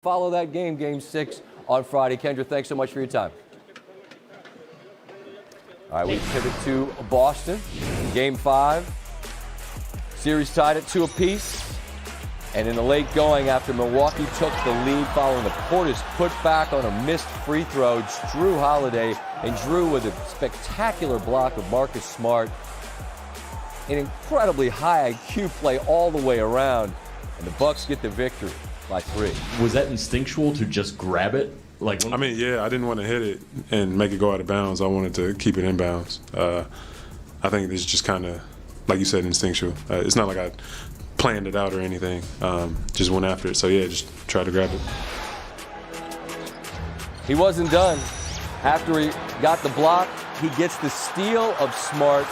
Follow that game, Game 6 on Friday. Kendra, thanks so much for your time. All right, we pivot to Boston. Game 5. Series tied at 2 apiece. And in the late going, after Milwaukee took the lead following the Portis putback on a missed free throw, it's Drew Holiday, and Drew with a spectacular block of Marcus Smart. An incredibly high IQ play all the way around, and the Bucks get the victory by 3. Was that instinctual to just grab it? I didn't want to hit it and make it go out of bounds. I wanted to keep it in bounds. I think it's just kind of, like you said, instinctual. It's not like I planned it out or anything. Just went after it. So, yeah, just tried to grab it. He wasn't done. After he got the block, he gets the steal of Smart.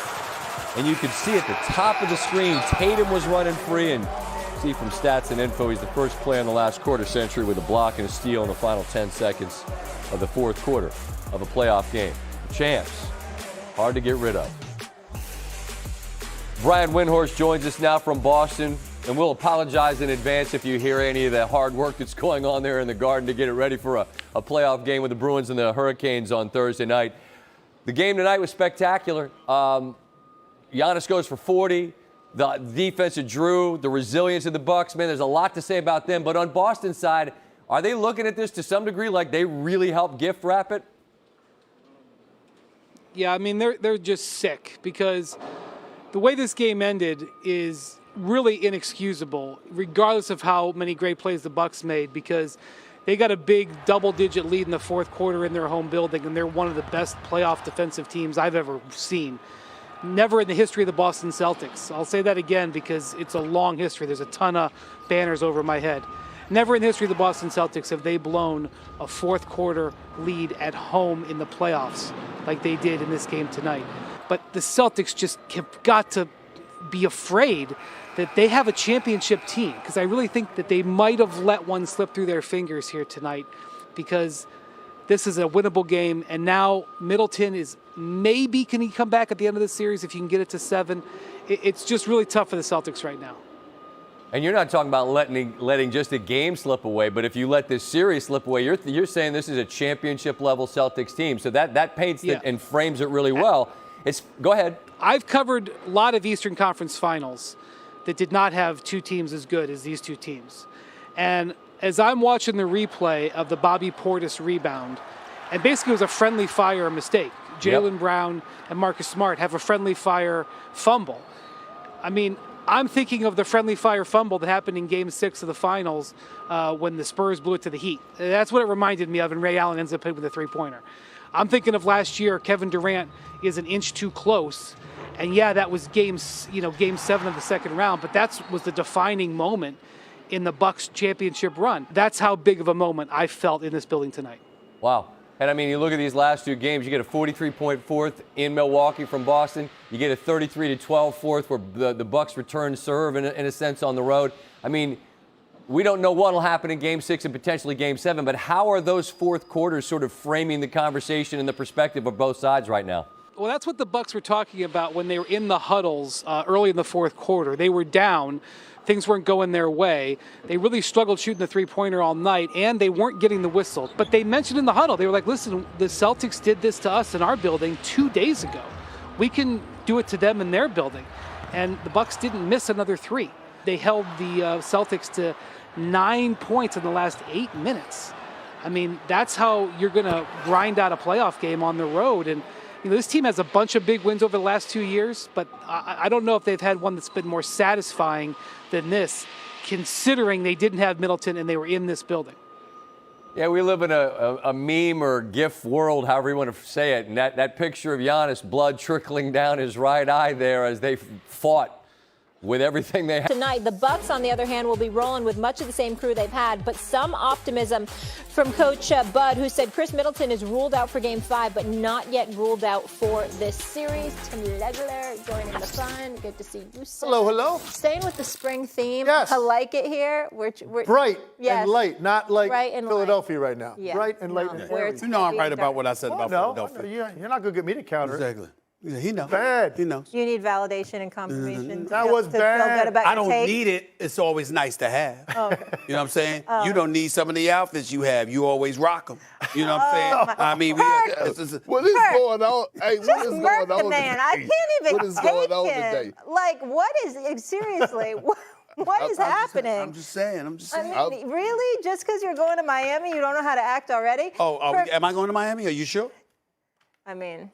And you could see at the top of the screen, Tatum was running free. And see from stats and info, he's the first player in the last quarter century with a block and a steal in the final 10 seconds of the fourth quarter of a playoff game. Champs, hard to get rid of. Brian Windhorst joins us now from Boston, and we'll apologize in advance if you hear any of the hard work that's going on there in the Garden to get it ready for a playoff game with the Bruins and the Hurricanes on Thursday night. The game tonight was spectacular. Giannis goes for 40. The defense of Drew, the resilience of the Bucks, man, there's a lot to say about them. But on Boston's side, are they looking at this to some degree like they really helped gift wrap it? Yeah, I mean, they're just sick because the way this game ended is really inexcusable, regardless of how many great plays the Bucks made, because they got a big double-digit lead in the fourth quarter in their home building, and they're one of the best playoff defensive teams I've ever seen. Never in the history of the Boston Celtics. I'll say that again because it's a long history. There's a ton of banners over my head. Never in the history of the Boston Celtics have they blown a fourth quarter lead at home in the playoffs like they did in this game tonight. But the Celtics just have got to be afraid that they have a championship team, because I really think that they might have let one slip through their fingers here tonight, because this is a winnable game, and now Middleton is maybe, can he come back at the end of the series if you can get it to 7? It's just really tough for the Celtics right now. And you're not talking about letting just a game slip away, but if you let this series slip away, you're saying this is a championship-level Celtics team. So that paints it and frames it really well. Go ahead. I've covered a lot of Eastern Conference finals that did not have two teams as good as these two teams. And as I'm watching the replay of the Bobby Portis rebound, and basically it was a friendly fire mistake. Jaylen Brown and Marcus Smart have a friendly fire fumble. I mean, I'm thinking of the friendly fire fumble that happened in Game 6 of the finals when the Spurs blew it to the Heat. That's what it reminded me of, and Ray Allen ends up hitting with a three-pointer. I'm thinking of last year, Kevin Durant is an inch too close. And yeah, that was game 7 of the second round, but that was the defining moment in the Bucks championship run. That's how big of a moment I felt in this building tonight. Wow. And I mean, you look at these last two games, you get a 43-point fourth in Milwaukee from Boston. You get a 33-12 fourth where the Bucks return serve in a sense on the road. I mean, we don't know what will happen in Game 6 and potentially Game 7, but how are those fourth quarters sort of framing the conversation and the perspective of both sides right now? Well, that's what the Bucks were talking about when they were in the huddles early in the fourth quarter. They were down. Things weren't going their way. They really struggled shooting the three-pointer all night, and they weren't getting the whistle. But they mentioned in the huddle, they were like, listen, the Celtics did this to us in our building 2 days ago. We can do it to them in their building. And the Bucks didn't miss another 3. They held the Celtics to 9 points in the last 8 minutes. I mean, that's how you're going to grind out a playoff game on the road. And this team has a bunch of big wins over the last 2 years, but I don't know if they've had one that's been more satisfying than this, considering they didn't have Middleton and they were in this building. Yeah, we live in a meme or GIF world, however you want to say it, and that picture of Giannis, blood trickling down his right eye there as they fought with everything they have. Tonight, the Bucks, on the other hand, will be rolling with much of the same crew they've had, but some optimism from Coach Bud, who said Chris Middleton is ruled out for Game 5, but not yet ruled out for this series. Tim Legler joining the fun. Good to see you, sir. Hello, hello. Staying with the spring theme. Yes. I like it here. We're bright yes. and light, not like Bright and Philadelphia right now. Yeah. Bright and light. No, and where airy. it's You know I'm right heavy about and what I said Oh, about no, Philadelphia. you're not going to get me to counter it. Exactly. Yeah, he knows. Bad. He knows. You need validation and confirmation. That was to feel bad. good about I your don't take? need it. It's always nice to have. Oh, okay. You know what I'm saying? You don't need some of the outfits you have. You always rock them. You know what I'm saying? I mean, What is going on? Hey, what Just is murk going on the man. I today? can't even What is take going on him. today? Like, what is seriously? What is happening? I'm just saying. I mean, really? Just because you're going to Miami, you don't know how to act already? Am I going to Miami? Are you sure? I mean,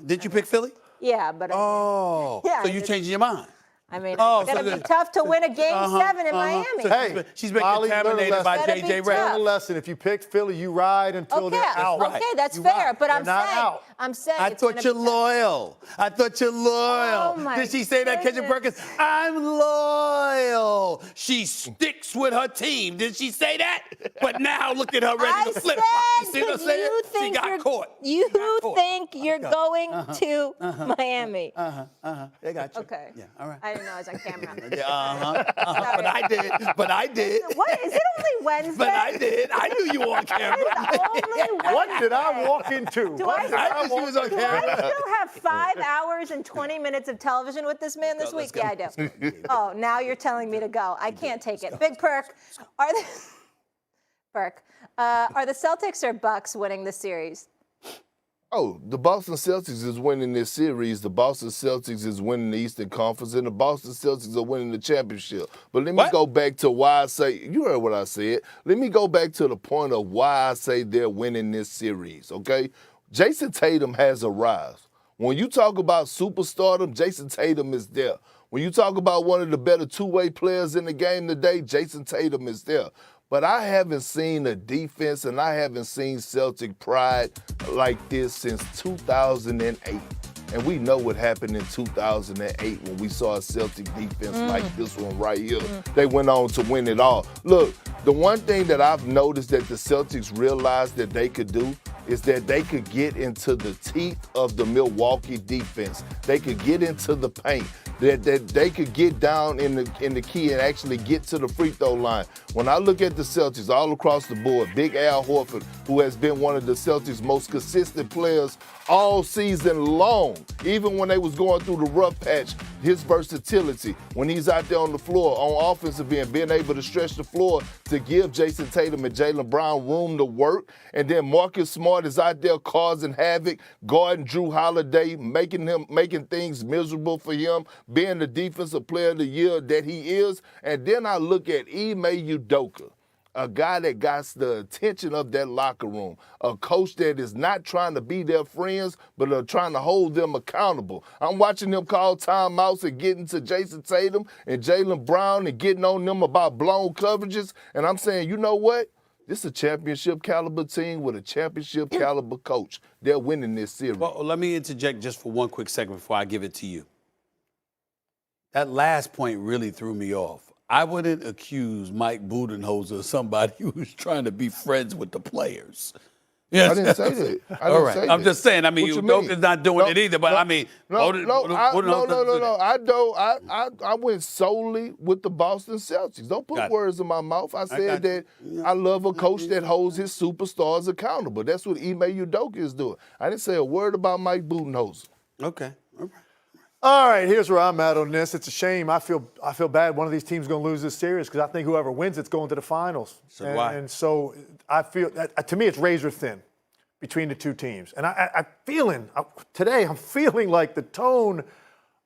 Did you pick Philly? yeah, but Oh. Yeah, So you changing your mind? I mean, Oh, it's going to so be tough to win a Game 7 in Miami. So Hey, she's been Molly, contaminated learn a by lesson. J.J. That'd be Redick. tough. Learn a lesson. If you pick Philly, you ride until Okay, they're out. right. okay, that's You fair. right. But I'm They're not saying, out. I it's thought gonna you're be tough. loyal. I thought you're loyal. Oh, my Did she say that, Kendra goodness. Perkins? I'm loyal. She sticks with her team. Did she say that? But now look at her ready to flip. You see what I'm saying? She got caught. You got caught. think you're going to Miami? They got you. Okay. Yeah, all right. I didn't know I was on camera. Yeah, But I did. What? Is it only Wednesday? But I did. I knew you were on camera. It's only What did I Wednesday. walk into? Do What I did I knew she was on Do camera. I still have 5 hours and 20 minutes of television with this man this week? Yeah, I do. Oh, now you're telling me to go. I can't take it. Big Perk. Are the Celtics or Bucks winning the series? Oh, the Boston Celtics is winning this series. The Boston Celtics is winning the Eastern Conference, and the Boston Celtics are winning the championship. But let me go back to why I say, you heard what I said. Let me go back to the point of why I say they're winning this series, okay? Jason Tatum has arrived. When you talk about superstardom, Jason Tatum is there. When you talk about one of the better two-way players in the game today, Jason Tatum is there. But I haven't seen a defense and I haven't seen Celtic pride like this since 2008. And we know what happened in 2008 when we saw a Celtic defense like this one right here. They went on to win it all. Look, the one thing that I've noticed that the Celtics realized that they could do is that they could get into the teeth of the Milwaukee defense. They could get into the paint. That they could get down in the key and actually get to the free throw line. When I look at the Celtics all across the board, Big Al Horford, who has been one of the Celtics' most consistent players all season long, even when they was going through the rough patch, his versatility, when he's out there on the floor on offensive end, being able to stretch the floor to give Jason Tatum and Jaylen Brown room to work, and then Marcus Smart is out there causing havoc, guarding Drew Holiday, making things miserable for him, being the defensive player of the year that he is. And then I look at Ime Udoka, a guy that got the attention of that locker room, a coach that is not trying to be their friends, but are trying to hold them accountable. I'm watching them call timeouts and getting to Jason Tatum and Jaylen Brown and getting on them about blown coverages. And I'm saying, you know what? This is a championship caliber team with a championship caliber coach. They're winning this series. Well, let me interject just for one quick second before I give it to you. That last point really threw me off. I wouldn't accuse Mike Budenholzer of somebody who's trying to be friends with the players. Yes. I didn't say that. All right. I'm just saying. I mean, What you mean? Udoka's not doing it either. But I mean, No. Budenholzer- I don't. I went solely with the Boston Celtics. Don't put Got it. words in my mouth. I said got that I love a coach that holds his superstars accountable. That's what Ime Udoka is doing. I didn't say a word about Mike Budenholzer. Okay. All right. All right, here's where I'm at on this. It's a shame. I feel bad one of these teams is going to lose this series because I think whoever wins it's going to the finals. So do I. And so I feel that, to me, it's razor thin between the two teams. And today I'm feeling like the tone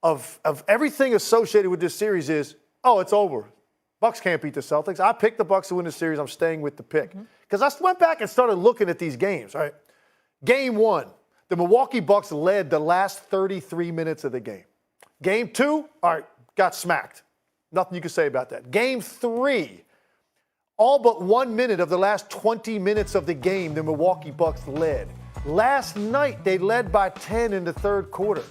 of everything associated with this series is, oh, it's over. Bucks can't beat the Celtics. I picked the Bucks to win the series. I'm staying with the pick. Because I went back and started looking at these games, right? Game 1, the Milwaukee Bucks led the last 33 minutes of the game. Game 2, all right, got smacked. Nothing you can say about that. Game 3, all but 1 minute of the last 20 minutes of the game, the Milwaukee Bucks led. Last night, they led by 10 in the third quarter.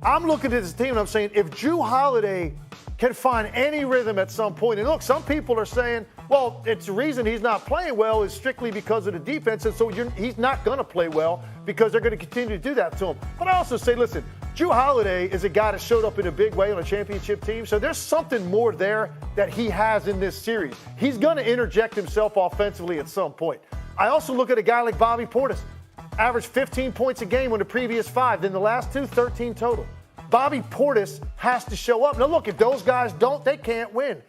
I'm looking at this team and I'm saying, if Drew Holiday can find any rhythm at some point, and look, some people are saying, well, it's the reason he's not playing well is strictly because of the defense, and so he's not going to play well because they're going to continue to do that to him. But I also say, listen, Drew Holiday is a guy that showed up in a big way on a championship team, so there's something more there that he has in this series. He's going to interject himself offensively at some point. I also look at a guy like Bobby Portis. averaged 15 points a game on the previous 5. Then the last 2, 13 total. Bobby Portis has to show up. Now, look, if those guys don't, they can't win.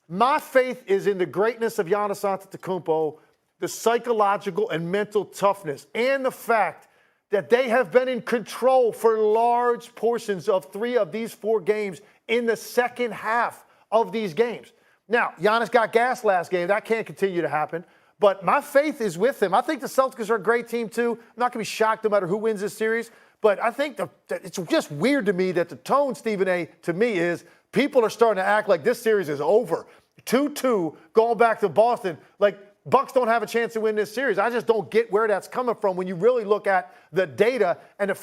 My faith is in the greatness of Giannis Antetokounmpo, the psychological and mental toughness, and the fact that they have been in control for large portions of 3 of these 4 games in the second half of these games. Now, Giannis got gassed last game. That can't continue to happen. But my faith is with him. I think the Celtics are a great team, too. I'm not going to be shocked no matter who wins this series. But I think that it's just weird to me that the tone, Stephen A., to me is people are starting to act like this series is over. 2-2 going back to Boston. Like, Bucks don't have a chance to win this series. I just don't get where that's coming from when you really look at the data and the fact